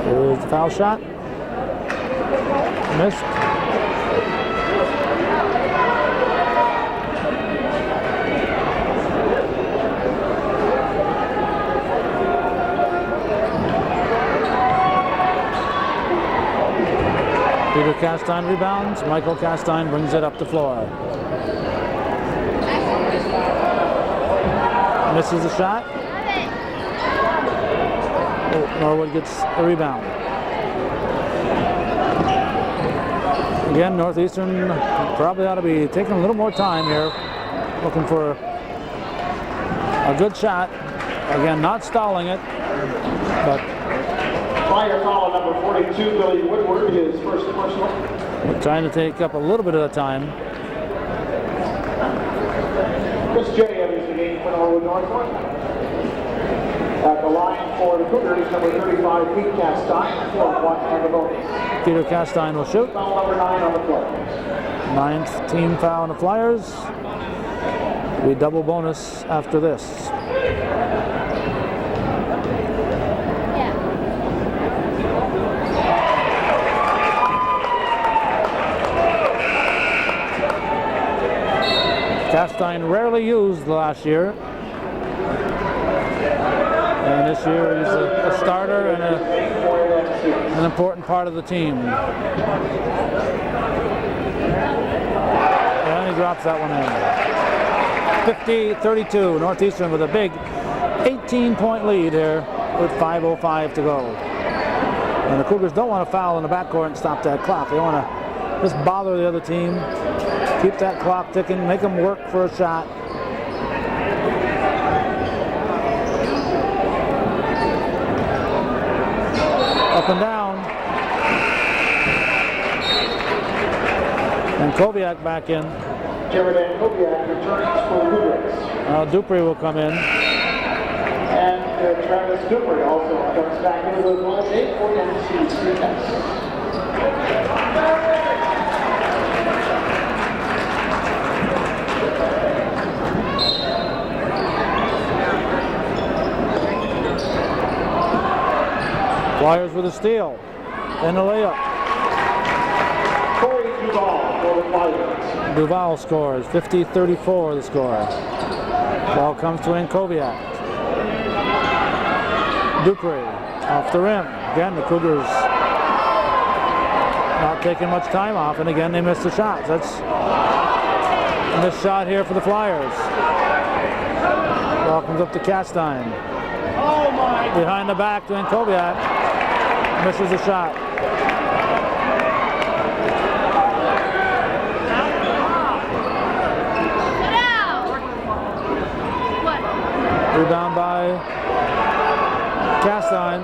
Here's the foul shot. Missed. Peter Castine rebounds. Michael Castine brings it up the floor. Misses the shot. Oh, Norwood gets a rebound. Again, Northeastern probably ought to be taking a little more time here, looking for a good shot. Again, not stalling it, but Flyer foul number 42, Billy Woodward, his first personal. trying to take up a little bit of the time. Chris J. enters the game for Norwood-Norfolk. At the line for the Cougars, number 35, Pete Castine, 4-1 on the bonus. Peter Castine will shoot. Foul number 9 on the Flyers. 9th team foul on the Flyers. We double bonus after this. Castine rarely used last year, and this year he's a starter and an important part of the team. And he drops that one in. 50-32, Northeastern with a big 18-point lead here with 5:05 to go. And the Cougars don't want to foul in the backcourt and stop that clock. They want to just bother the other team. Keep that clock ticking, make them work for a shot. Up and down. And Koviak back in. Jared Koviak returns for the Cougars. Dupree will come in. And Travis Dupree also comes back into the line for NCCS. Flyers with a steal. And a layup. Corey Duval for the Flyers. Duval scores. 50-34 the score. Ball comes to Ankoviak. Dupree off the rim. Again, the Cougars not taking much time off, and again they missed the shots. That's a missed shot here for the Flyers. Ball comes up to Castine. Behind the back to Ankoviak. Misses the shot. Rebound by Castine.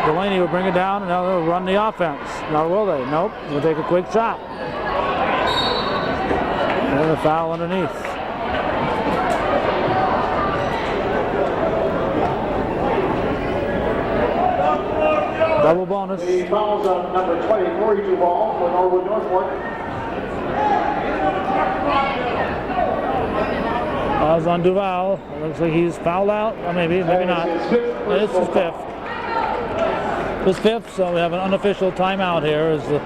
Delaney will bring it down and now they'll run the offense. Now will they? Nope. They'll take a quick shot. And a foul underneath. Double bonus. The fouls on number 20, Corey Duval for Norwood-Norfolk. Fouls on Duval. Looks like he's fouled out. Or maybe not. It's his fifth. His fifth, so we have an unofficial timeout here as the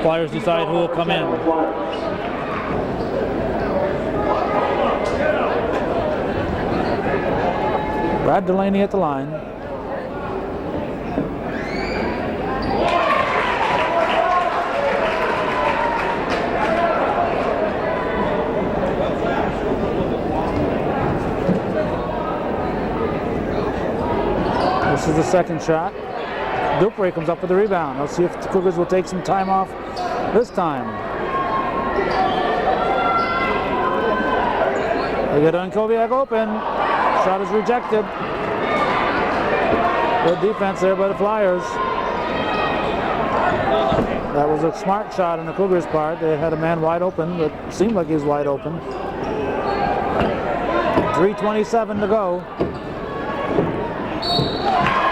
Flyers decide who will come in. Brad Delaney at the line. This is the second shot. Dupree comes up with the rebound. Let's see if the Cougars will take some time off this time. They get Ankoviak open. Shot is rejected. Good defense there by the Flyers. That was a smart shot on the Cougars' part. They had a man wide open, but it seemed like he was wide open. 3:27 to go.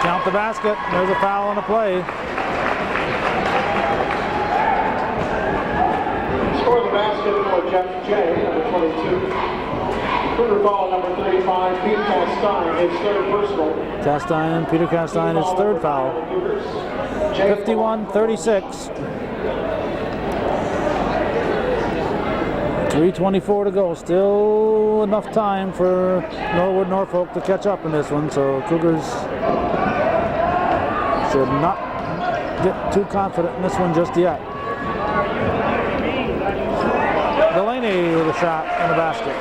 Count the basket. There's a foul on the play. Score the basket for Jeff J, number 22. Cougar foul number 35, Peter Castine, his third personal. Peter Castine, his third foul. 51-36. 3:24 to go. Still enough time for Norwood-Norfolk to catch up in this one, so Cougars should not get too confident in this one just yet. Delaney with a shot in the basket.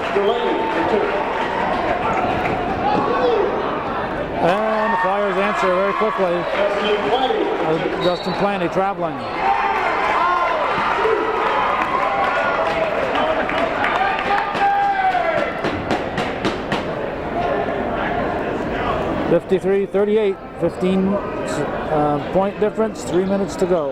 And the Flyers answer very quickly. Justin Planty traveling. (53-38), 15-point difference, 3 minutes to go.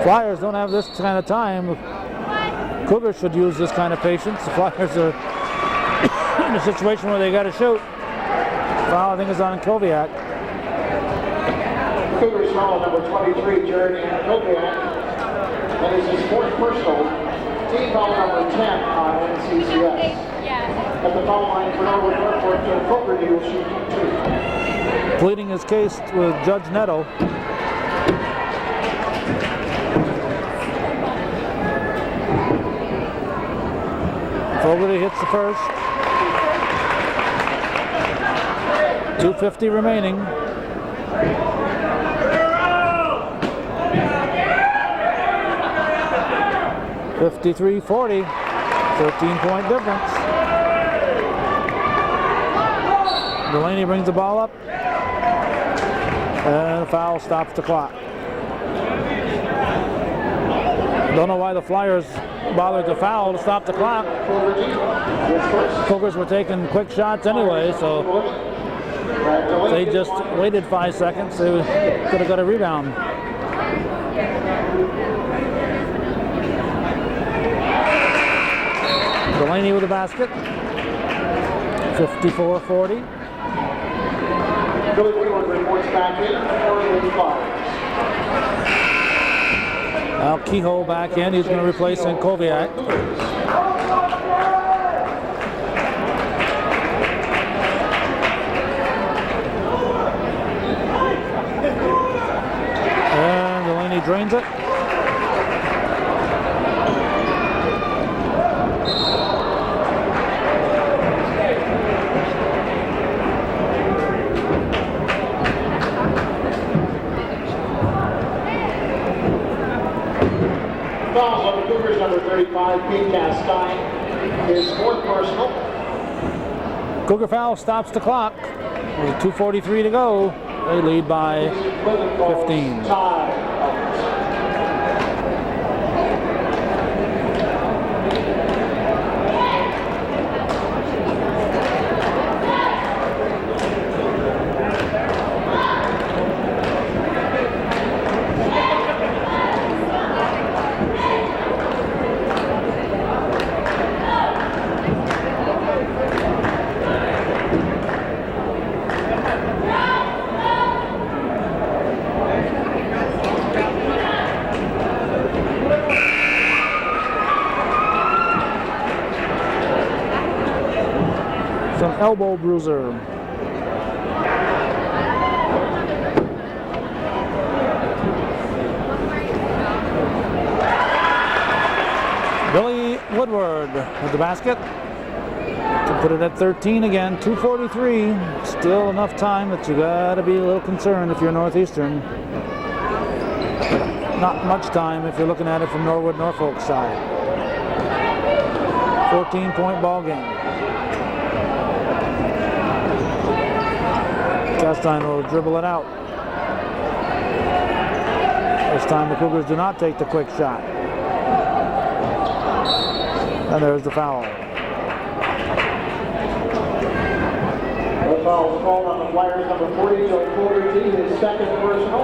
Flyers don't have this kind of time. Cougars should use this kind of patience. The Flyers are in a situation where they got to shoot. Foul, I think, is on Koviak. Cougars foul number 23, Jared Ankoviak. That is his fourth personal. Team foul number 10 on NCCS. At the foul line for Norwood-Norfolk, Fogarty will shoot 2. Pleading his case with Judge Netto. Fogarty hits the first. 2:50 remaining. (53-40), 13-point difference. Delaney brings the ball up, and a foul stops the clock. Don't know why the Flyers bothered to foul to stop the clock. Cougars were taking quick shots anyway, so they just waited 5 seconds. They could have got a rebound. Delaney with the basket. 54-40. Billy Wheeler reports back in for the Flyers. Al Kehoe back in. He's going to replace Enkoviak. And Delaney drains it. Fouls on the Cougars, number 35, Pete Castine, his fourth personal. Cougar foul stops the clock. With 2:43 to go. They lead by 15. Some elbow bruiser. Billy Woodward with the basket to put it at 13 again. 2:43. Still enough time that you gotta be a little concerned if you're Northeastern. Not much time if you're looking at it from Norwood-Norfolk side. 14-point ball game. Castine will dribble it out. This time the Cougars do not take the quick shot. And there's the foul. The foul is called on the Flyers, number 40, Joe Fogarty, his second personal.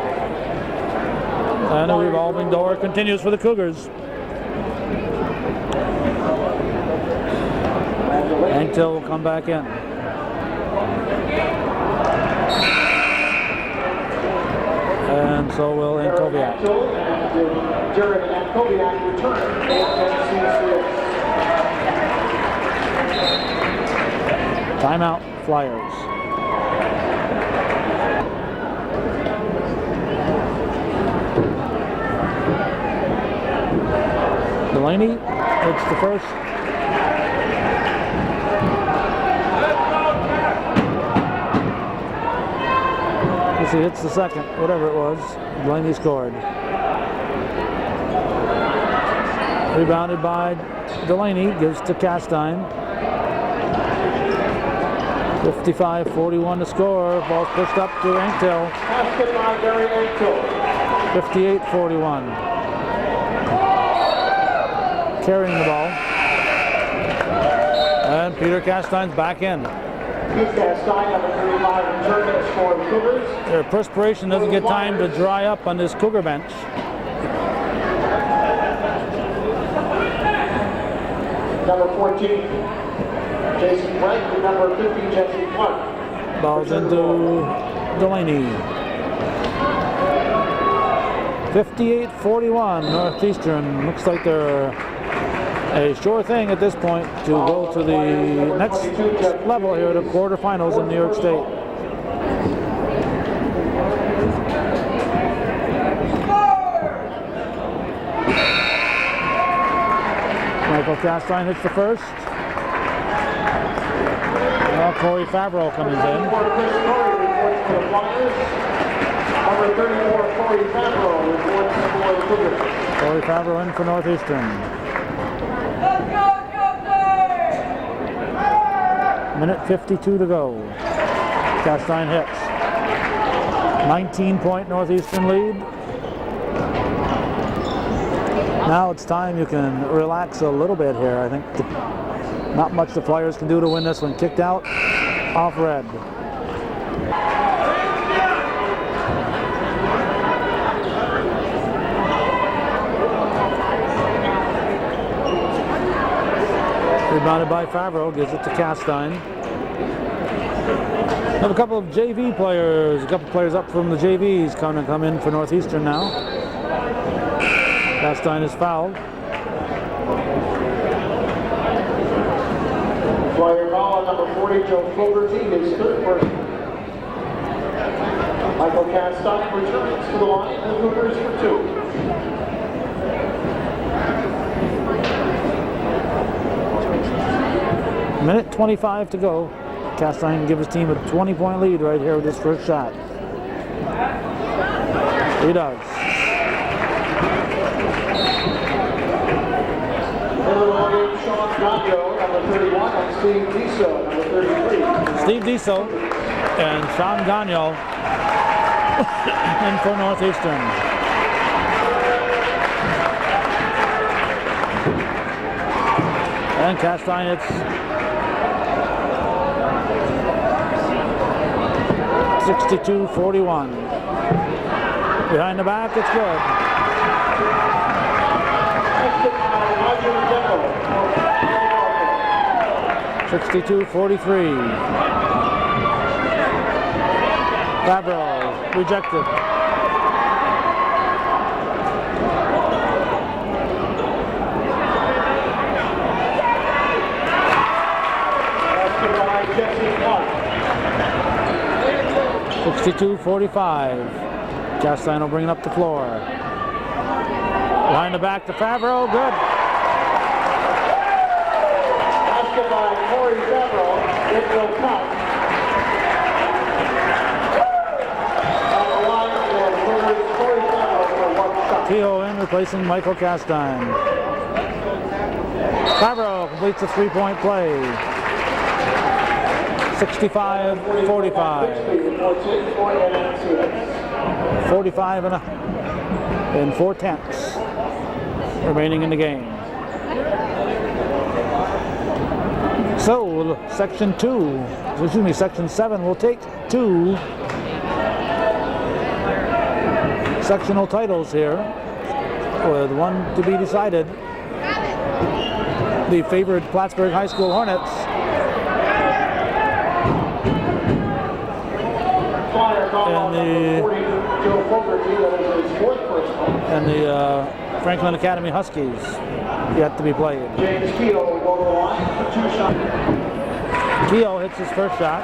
And the revolving door continues for the Cougars. Anktil will come back in. And so will Enkoviak. Jared Enkoviak return to NCCS. Timeout, Flyers. Delaney hits the first. As he hits the second, whatever it was, Delaney scored. Rebounded by Delaney, gives to Castine. 55-41 to score. Ball's pushed up to Anktil. 58-41. Carrying the ball. And Peter Castine's back in. Their perspiration doesn't get time to dry up on this Cougar bench. Number 14, Jason Frank, number 50, Jesse Clark. Ball's into Delaney. 58-41, Northeastern. Looks like they're a sure thing at this point to go to the next level here, the quarterfinals in New York State. Michael Castine hits the first. Well, Corey Favreau comes in. Number 34, Corey Favreau reports for the Cougars. Corey Favreau in for Northeastern. Minute 52 to go. Castine hits. 19-point Northeastern lead. Now it's time you can relax a little bit here. I think not much the Flyers can do to win this one. Kicked out off red. Rebounded by Favreau, gives it to Castine. Have a couple of JV players, a couple players up from the JVs come in for Northeastern now. Castine is fouled. Flyer foul on number 40, Joe Fogarty, his third person. Michael Castine returns to the line, and the Cougars for 2. Minute 25 to go. Castine can give his team a 20-point lead right here with his first shot. He does. Sean Gagno, number 31, and Steve Diso, number 33. Steve Diso and Sean Gagno in for Northeastern. And Castine, it's 62-41. Behind the back, it's good. 62-43. Fabro rejected. Jesse Clark. 62-45. Castine will bring it up the floor. Behind the back to Favreau, good. Basket by Corey Favreau, it will count. On the line for Corey Favreau for 1 shot. Kehoe in, replacing Michael Castine. Favreau completes a three-point play. 65-45. 45 and 4/10 remaining in the game. So Section 7 will take 2 sectional titles here, with one to be decided. The favored Plattsburgh High School Hornets and the Franklin Academy Huskies yet to be played. James Kehoe will go to the line for 2 shots. Kehoe hits his first shot.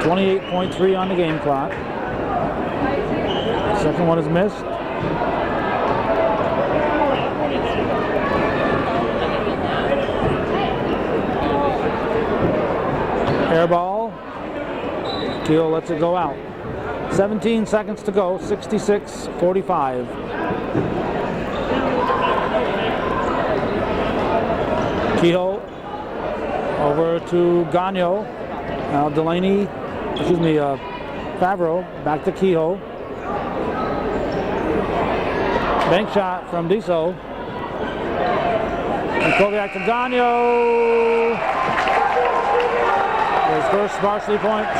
28.3 on the game clock. Second one is missed. Air ball. Kehoe lets it go out. 17 seconds to go, 66-45. Kehoe over to Gagno. Now Favreau back to Kehoe. Bank shot from Diso. And Koviak to Gagno. His first varsity points.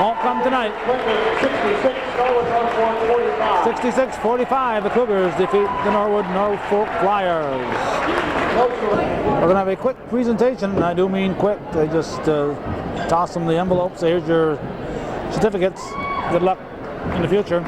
Won't come tonight. 66-45, the Cougars defeat the Norwood-Norfolk Flyers. We're going to have a quick presentation, and I do mean quick. They just toss them the envelopes. Here's your certificates. Good luck in the future.